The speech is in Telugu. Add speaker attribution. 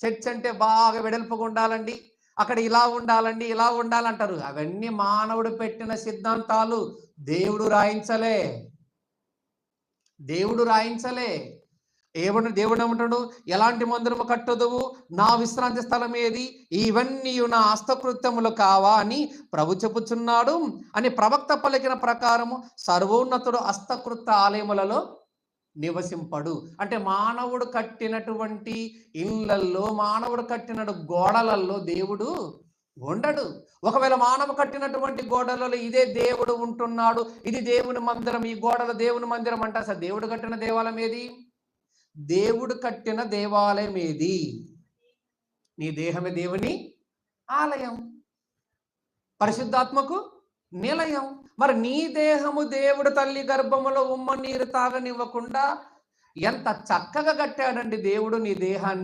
Speaker 1: చర్చ్ అంటే బాగా వెడల్పుగా ఉండాలండి, అక్కడ ఇలా ఉండాలండి, ఇలా ఉండాలంటారు. అవన్నీ మానవుడు పెట్టిన సిద్ధాంతాలు. దేవుడు రాయించలే. దేవుడు రాయించలే. దేవుడు ఏమంటాడు? ఎలాంటి మందిరము కట్టుదువు, నా విశ్రాంతి స్థలం ఏది, ఇవన్నీ నా హస్తకృత్యములు కావా అని ప్రభు చెప్పుచున్నాడు అని ప్రవక్త పలికిన ప్రకారము సర్వోన్నతుడు హస్తకృత్య ఆలయములలో నివసింపడు. అంటే మానవుడు కట్టినటువంటి ఇళ్ళల్లో, మానవుడు కట్టిన గోడలలో దేవుడు ఉండడు. ఒకవేళ మానవ కట్టినటువంటి గోడలలో ఇదే దేవుడు ఉంటున్నాడు, ఇది దేవుని మందిరం, ఈ గోడల దేవుని మందిరం అంటే అసలు దేవుడు కట్టిన దేవాలయం ఏది? దేవుడు కట్టిన దేవాలయం ఏది? నీ దేహమే దేవుని ఆలయం, పరిశుద్ధాత్మకు నిలయం. మరి నీ దేహము దేవుడు తల్లి గర్భములో ఉమ్మ నీరు తాగనివ్వకుండా ఎంత చక్కగా కట్టాడండి దేవుడు నీ దేహాన్ని.